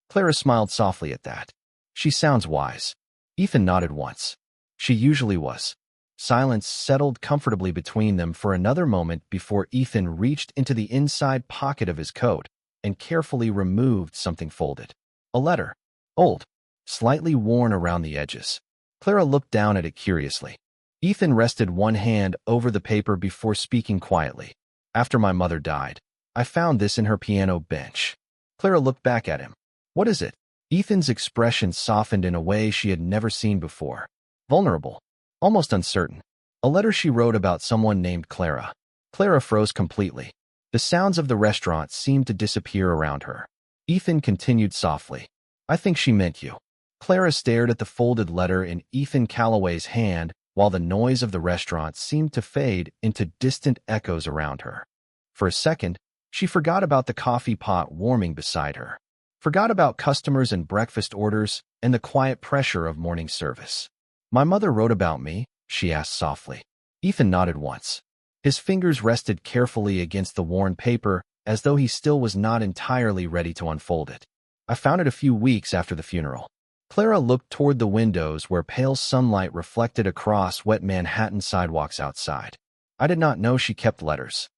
Clara smiled softly at that. She sounds wise. Ethan nodded once. She usually was. Silence settled comfortably between them for another moment before Ethan reached into the inside pocket of his coat and carefully removed something folded. A letter. Old. Slightly worn around the edges. Clara looked down at it curiously. Ethan rested one hand over the paper before speaking quietly. After my mother died, I found this in her piano bench. Clara looked back at him. What is it? Ethan's expression softened in a way she had never seen before. Vulnerable. Almost uncertain. A letter she wrote about someone named Clara. Clara froze completely. The sounds of the restaurant seemed to disappear around her. Ethan continued softly. I think she meant you. Clara stared at the folded letter in Ethan Calloway's hand while the noise of the restaurant seemed to fade into distant echoes around her. For a second, she forgot about the coffee pot warming beside her. Forgot about customers and breakfast orders and the quiet pressure of morning service. My mother wrote about me, she asked softly. Ethan nodded once. His fingers rested carefully against the worn paper as though he still was not entirely ready to unfold it. I found it a few weeks after the funeral. Clara looked toward the windows where pale sunlight reflected across wet Manhattan sidewalks outside. I did not know she kept letters.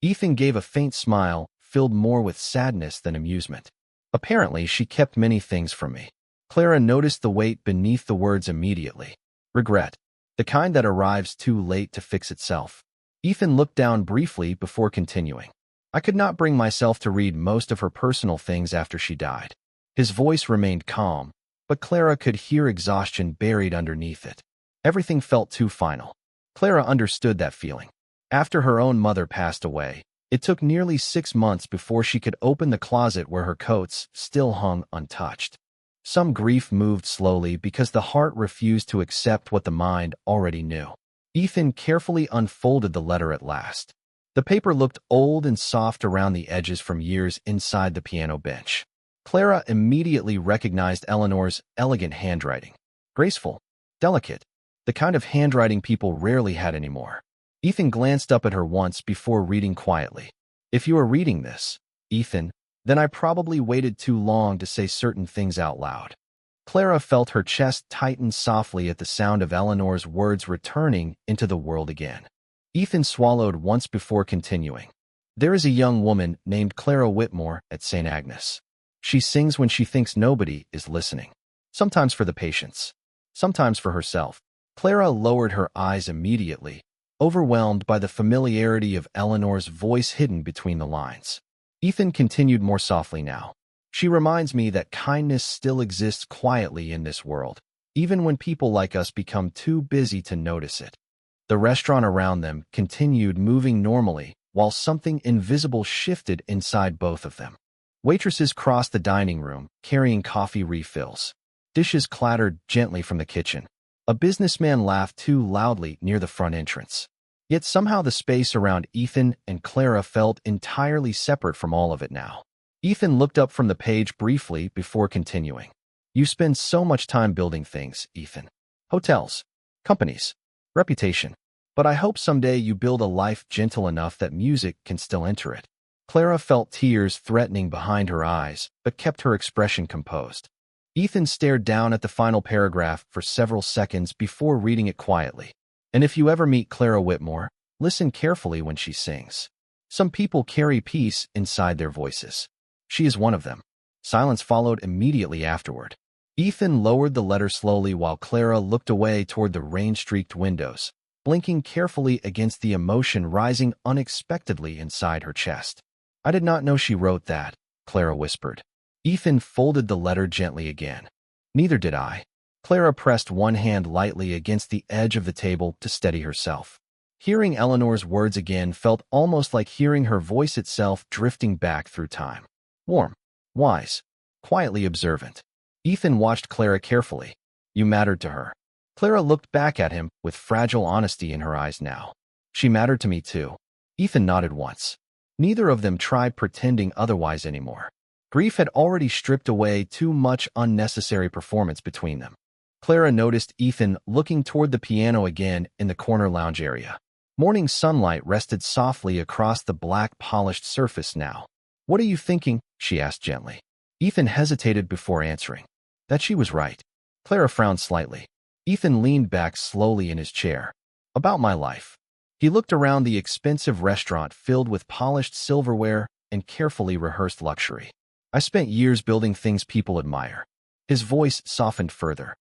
Ethan gave a faint smile, filled more with sadness than amusement. Apparently, she kept many things from me. Clara noticed the weight beneath the words immediately. Regret. The kind that arrives too late to fix itself. Ethan looked down briefly before continuing. I could not bring myself to read most of her personal things after she died. His voice remained calm, but Clara could hear exhaustion buried underneath it. Everything felt too final. Clara understood that feeling. After her own mother passed away, it took nearly 6 months before she could open the closet where her coats still hung untouched. Some grief moved slowly because the heart refused to accept what the mind already knew. Ethan carefully unfolded the letter at last. The paper looked old and soft around the edges from years inside the piano bench. Clara immediately recognized Eleanor's elegant handwriting. Graceful, delicate, the kind of handwriting people rarely had anymore. Ethan glanced up at her once before reading quietly. If you are reading this, Ethan, then I probably waited too long to say certain things out loud. Clara felt her chest tighten softly at the sound of Eleanor's words returning into the world again. Ethan swallowed once before continuing. There is a young woman named Clara Whitmore at St. Agnes. She sings when she thinks nobody is listening. Sometimes for the patients, sometimes for herself. Clara lowered her eyes immediately, overwhelmed by the familiarity of Eleanor's voice hidden between the lines. Ethan continued more softly now. She reminds me that kindness still exists quietly in this world, even when people like us become too busy to notice it. The restaurant around them continued moving normally, while something invisible shifted inside both of them. Waitresses crossed the dining room, carrying coffee refills. Dishes clattered gently from the kitchen. A businessman laughed too loudly near the front entrance. Yet somehow the space around Ethan and Clara felt entirely separate from all of it now. Ethan looked up from the page briefly before continuing. You spend so much time building things, Ethan. Hotels, companies, reputation. But I hope someday you build a life gentle enough that music can still enter it. Clara felt tears threatening behind her eyes, but kept her expression composed. Ethan stared down at the final paragraph for several seconds before reading it quietly. And if you ever meet Clara Whitmore, listen carefully when she sings. Some people carry peace inside their voices. She is one of them. Silence followed immediately afterward. Ethan lowered the letter slowly while Clara looked away toward the rain-streaked windows, blinking carefully against the emotion rising unexpectedly inside her chest. I did not know she wrote that, Clara whispered. Ethan folded the letter gently again. Neither did I. Clara pressed one hand lightly against the edge of the table to steady herself. Hearing Eleanor's words again felt almost like hearing her voice itself drifting back through time. Warm, wise, quietly observant. Ethan watched Clara carefully. You mattered to her. Clara looked back at him with fragile honesty in her eyes now. She mattered to me too. Ethan nodded once. Neither of them tried pretending otherwise anymore. Grief had already stripped away too much unnecessary performance between them. Clara noticed Ethan looking toward the piano again in the corner lounge area. Morning sunlight rested softly across the black polished surface now. What are you thinking? She asked gently. Ethan hesitated before answering. That she was right. Clara frowned slightly. Ethan leaned back slowly in his chair. About my life. He looked around the expensive restaurant filled with polished silverware and carefully rehearsed luxury. I spent years building things people admire. His voice softened further.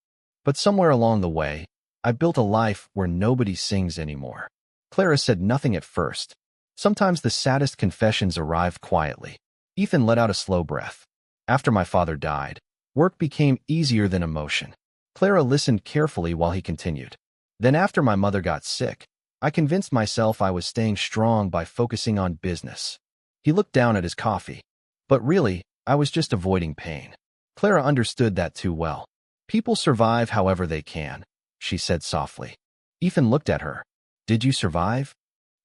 But somewhere along the way, I built a life where nobody sings anymore. Clara said nothing at first. Sometimes the saddest confessions arrive quietly. Ethan let out a slow breath. After my father died, work became easier than emotion. Clara listened carefully while he continued. Then after my mother got sick, I convinced myself I was staying strong by focusing on business. He looked down at his coffee. But really, I was just avoiding pain. Clara understood that too well. People survive however they can, she said softly. Ethan looked at her. Did you survive?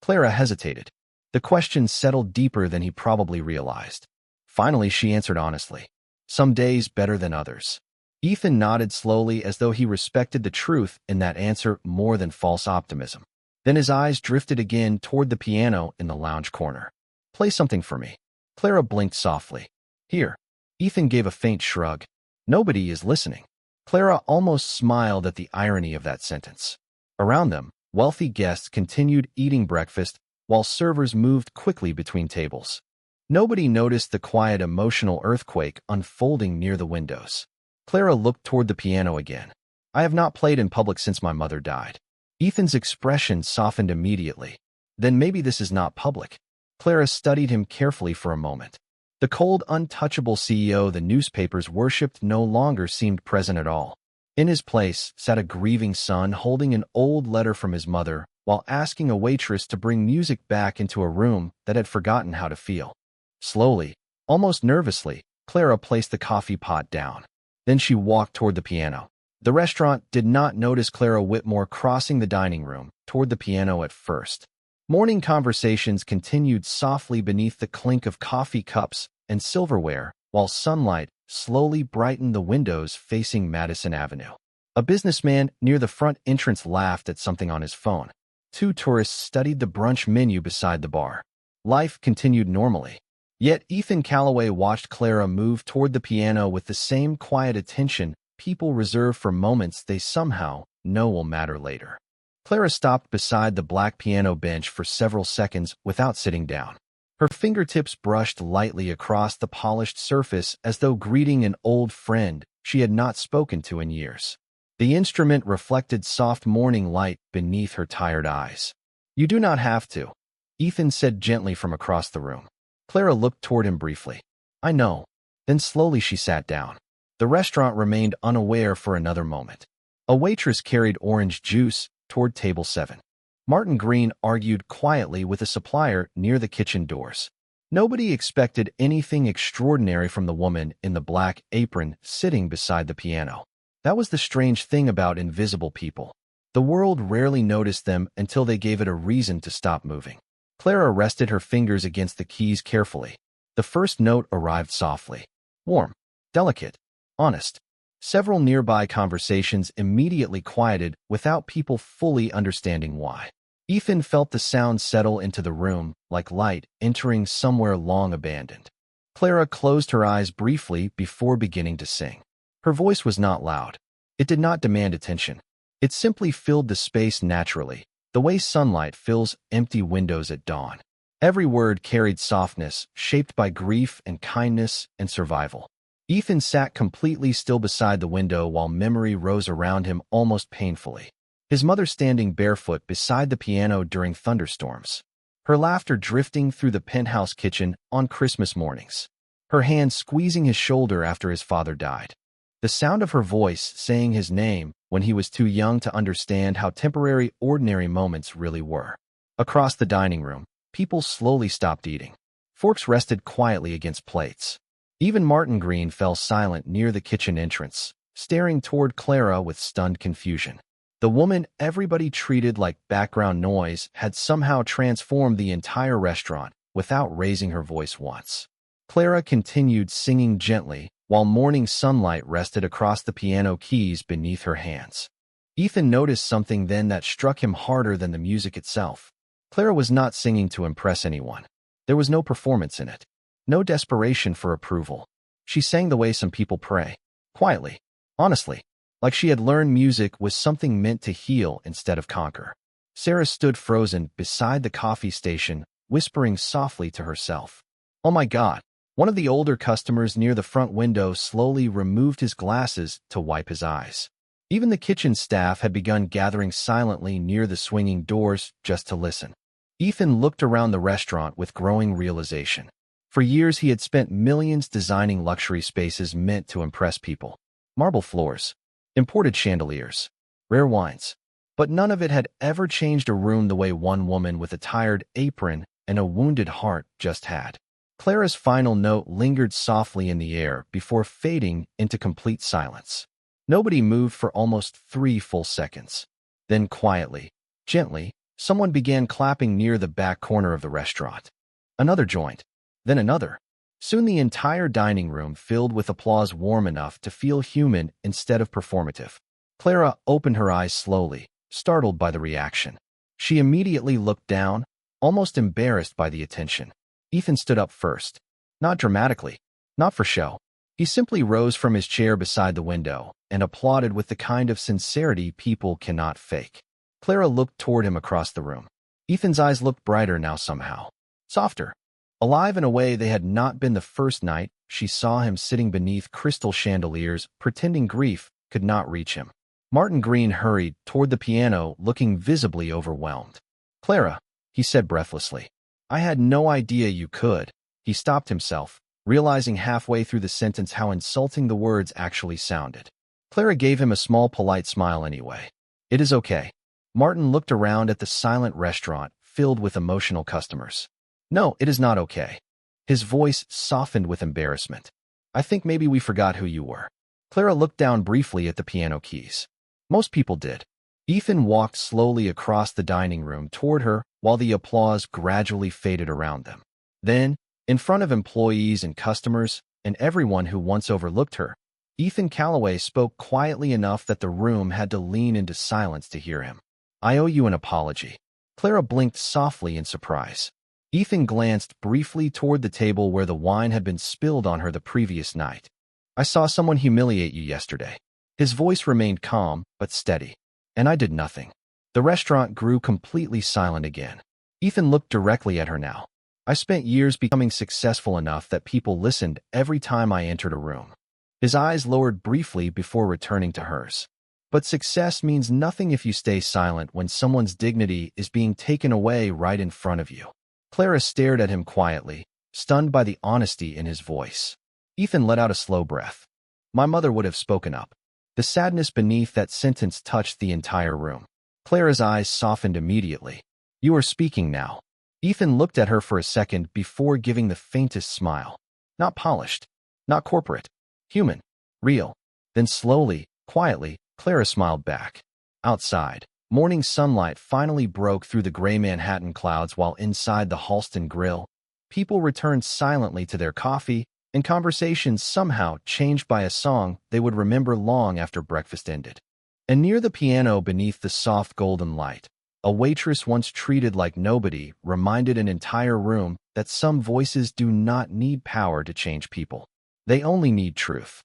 Clara hesitated. The question settled deeper than he probably realized. Finally, she answered honestly. Some days better than others. Ethan nodded slowly as though he respected the truth in that answer more than false optimism. Then his eyes drifted again toward the piano in the lounge corner. Play something for me. Clara blinked softly. Here. Ethan gave a faint shrug. Nobody is listening. Clara almost smiled at the irony of that sentence. Around them, wealthy guests continued eating breakfast while servers moved quickly between tables. Nobody noticed the quiet emotional earthquake unfolding near the windows. Clara looked toward the piano again. I have not played in public since my mother died. Ethan's expression softened immediately. Then maybe this is not public. Clara studied him carefully for a moment. The cold, untouchable CEO the newspapers worshipped no longer seemed present at all. In his place sat a grieving son holding an old letter from his mother while asking a waitress to bring music back into a room that had forgotten how to feel. Slowly, almost nervously, Clara placed the coffee pot down. Then she walked toward the piano. The restaurant did not notice Clara Whitmore crossing the dining room toward the piano at first. Morning conversations continued softly beneath the clink of coffee cups and silverware, while sunlight slowly brightened the windows facing Madison Avenue. A businessman near the front entrance laughed at something on his phone. Two tourists studied the brunch menu beside the bar. Life continued normally. Yet Ethan Calloway watched Clara move toward the piano with the same quiet attention people reserve for moments they somehow know will matter later. Clara stopped beside the black piano bench for several seconds without sitting down. Her fingertips brushed lightly across the polished surface as though greeting an old friend she had not spoken to in years. The instrument reflected soft morning light beneath her tired eyes. "You do not have to," Ethan said gently from across the room. Clara looked toward him briefly. "I know." Then slowly she sat down. The restaurant remained unaware for another moment. A waitress carried orange juice toward table 7. Martin Green argued quietly with a supplier near the kitchen doors. Nobody expected anything extraordinary from the woman in the black apron sitting beside the piano. That was the strange thing about invisible people. The world rarely noticed them until they gave it a reason to stop moving. Clara rested her fingers against the keys carefully. The first note arrived softly. Warm, delicate, honest. Several nearby conversations immediately quieted without people fully understanding why. Ethan felt the sound settle into the room, like light entering somewhere long abandoned. Clara closed her eyes briefly before beginning to sing. Her voice was not loud. It did not demand attention. It simply filled the space naturally, the way sunlight fills empty windows at dawn. Every word carried softness, shaped by grief and kindness and survival. Ethan sat completely still beside the window while memory rose around him almost painfully. His mother standing barefoot beside the piano during thunderstorms. Her laughter drifting through the penthouse kitchen on Christmas mornings. Her hand squeezing his shoulder after his father died. The sound of her voice saying his name when he was too young to understand how temporary ordinary moments really were. Across the dining room, people slowly stopped eating. Forks rested quietly against plates. Even Martin Green fell silent near the kitchen entrance, staring toward Clara with stunned confusion. The woman everybody treated like background noise had somehow transformed the entire restaurant without raising her voice once. Clara continued singing gently while morning sunlight rested across the piano keys beneath her hands. Ethan noticed something then that struck him harder than the music itself. Clara was not singing to impress anyone. There was no performance in it. No desperation for approval. She sang the way some people pray. Quietly. Honestly. Like she had learned music was something meant to heal instead of conquer. Sarah stood frozen beside the coffee station, whispering softly to herself. "Oh my God." One of the older customers near the front window slowly removed his glasses to wipe his eyes. Even the kitchen staff had begun gathering silently near the swinging doors just to listen. Ethan looked around the restaurant with growing realization. For years he had spent millions designing luxury spaces meant to impress people. Marble floors, imported chandeliers, rare wines. But none of it had ever changed a room the way one woman with a tired apron and a wounded heart just had. Clara's final note lingered softly in the air before fading into complete silence. Nobody moved for almost 3 full seconds. Then quietly, gently, someone began clapping near the back corner of the restaurant. Another joint. Then another. Soon the entire dining room filled with applause warm enough to feel human instead of performative. Clara opened her eyes slowly, startled by the reaction. She immediately looked down, almost embarrassed by the attention. Ethan stood up first. Not dramatically. Not for show. He simply rose from his chair beside the window and applauded with the kind of sincerity people cannot fake. Clara looked toward him across the room. Ethan's eyes looked brighter now somehow. Softer. Alive in a way they had not been the first night she saw him sitting beneath crystal chandeliers, pretending grief could not reach him. Martin Green hurried toward the piano, looking visibly overwhelmed. "Clara," he said breathlessly. "I had no idea you could." He stopped himself, realizing halfway through the sentence how insulting the words actually sounded. Clara gave him a small polite smile anyway. "It is okay." Martin looked around at the silent restaurant filled with emotional customers. "No, it is not okay." His voice softened with embarrassment. "I think maybe we forgot who you were." Clara looked down briefly at the piano keys. Most people did. Ethan walked slowly across the dining room toward her while the applause gradually faded around them. Then, in front of employees and customers and everyone who once overlooked her, Ethan Calloway spoke quietly enough that the room had to lean into silence to hear him. "I owe you an apology." Clara blinked softly in surprise. Ethan glanced briefly toward the table where the wine had been spilled on her the previous night. "I saw someone humiliate you yesterday." His voice remained calm but steady, and I did nothing. The restaurant grew completely silent again. Ethan looked directly at her now. I spent years becoming successful enough that people listened every time I entered a room. His eyes lowered briefly before returning to hers. But success means nothing if you stay silent when someone's dignity is being taken away right in front of you. Clara stared at him quietly, stunned by the honesty in his voice. Ethan let out a slow breath. My mother would have spoken up. The sadness beneath that sentence touched the entire room. Clara's eyes softened immediately. You are speaking now. Ethan looked at her for a second before giving the faintest smile. Not polished, not corporate, human, real. Then slowly, quietly, Clara smiled back. Outside, morning sunlight finally broke through the gray Manhattan clouds while inside the Halston Grill, people returned silently to their coffee, and conversations somehow changed by a song they would remember long after breakfast ended. And near the piano beneath the soft golden light, a waitress once treated like nobody reminded an entire room that some voices do not need power to change people. They only need truth.